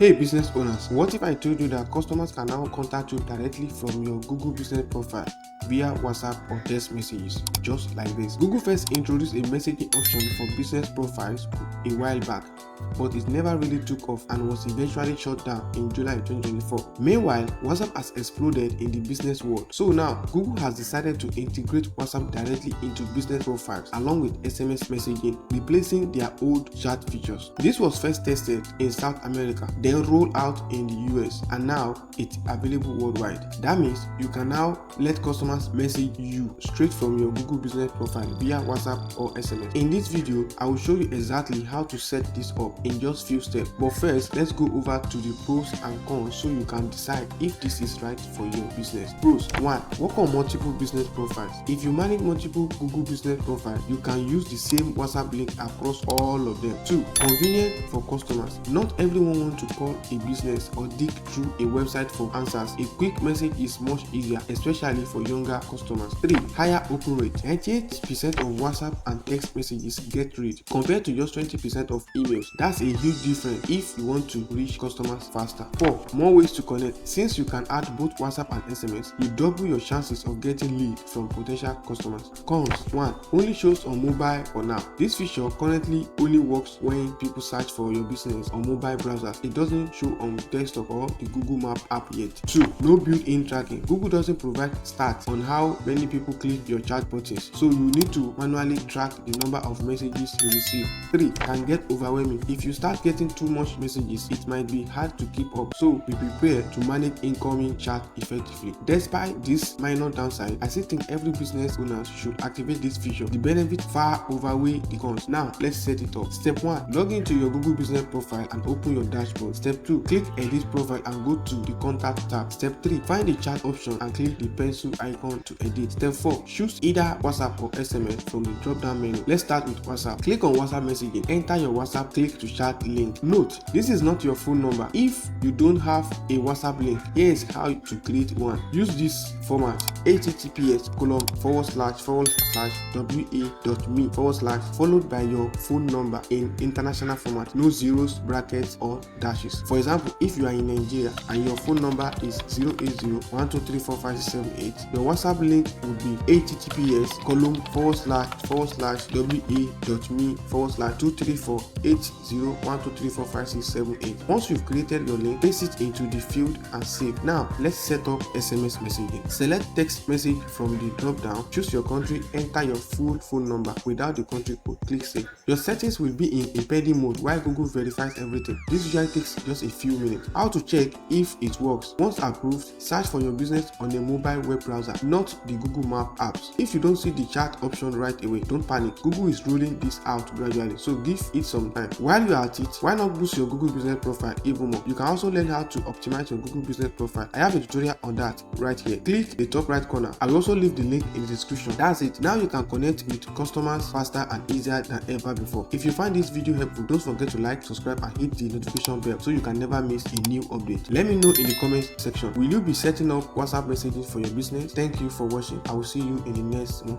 Hey business owners, what if I told you that customers can now contact you directly from your Google Business Profile via WhatsApp or text messages, just like this? Google first introduced a messaging option for business profiles a while back, but it never really took off and was eventually shut down in July 2024. Meanwhile, WhatsApp has exploded in the business world. So now, Google has decided to integrate WhatsApp directly into business profiles along with SMS messaging, replacing their old chat features. This was first tested in South America, then rolled out in the US, and now it's available worldwide. That means you can now let customers message you straight from your Google Business Profile via WhatsApp or SMS. In this video, I will show you exactly how to set this up in just few steps. But first, let's go over to the pros and cons so you can decide if this is right for your business. Pros: 1. Work on multiple business profiles. If you manage multiple Google Business Profiles, you can use the same WhatsApp link across all of them. 2. Convenient for customers. Not everyone wants to call a business or dig through a website for answers. A quick message is much easier, especially for younger customers. 3. Higher open rate. 98% of WhatsApp and text messages get read compared to just 20% of emails. That's a huge difference if you want to reach customers faster. 4. More ways to connect. Since you can add both WhatsApp and SMS, you double your chances of getting leads from potential customers. Cons: 1. Only shows on mobile for now. This feature currently only works when people search for your business on mobile browsers. It doesn't show on desktop or the Google Map app yet. 2. No built-in tracking. Google doesn't provide stats on how many people click your chat buttons, so you need to manually track the number of messages you receive. 3. Can get overwhelming. If you start getting too much messages, it might be hard to keep up, so be prepared to manage incoming chat effectively. Despite this minor downside, I still think every business owner should activate this feature. The benefits far outweigh the cons. Now, let's set it up. Step 1. Log into your Google Business Profile and open your dashboard. Step 2. Click Edit Profile and go to the Contact tab. Step 3. Find the chat option and click the pencil icon to edit. Step 4. Choose either WhatsApp or SMS from the drop-down menu. Let's start with WhatsApp. Click on WhatsApp messaging. Enter your WhatsApp click to chat link. Note, this is not your phone number. If you don't have a WhatsApp link, here's how to create one. Use this format: https://wa.me/ followed by your phone number in international format, no zeros, brackets or dashes. For example, if you are in Nigeria and your phone number is 08012345678, your WhatsApp link would be https://wa.me/2348012345678. Once you've created your link, paste it into the field and save. Now let's set up SMS messaging. Select text message from the drop down, choose your country, enter your full phone number without the country code, click save. Your settings will be in impending mode while Google verifies everything. This usually takes just a few minutes. How to check if it works? Once approved, search for your business on a mobile web browser, not the Google Map apps. If you don't see the chat option right away, don't panic. Google is rolling this out gradually, so give it some time. While you are at it, why not boost your Google Business Profile even more? You can also learn how to optimize your Google Business Profile. I have a tutorial on that right here. Click the top right corner. I will also leave the link in the description. That's it. Now you can connect with customers faster and easier than ever before. If you find this video helpful, don't forget to like, subscribe and hit the notification bell so you can never miss a new update. Let me know in the comment section. Will you be setting up WhatsApp messages for your business? Thank you for watching. I will see you in the next one.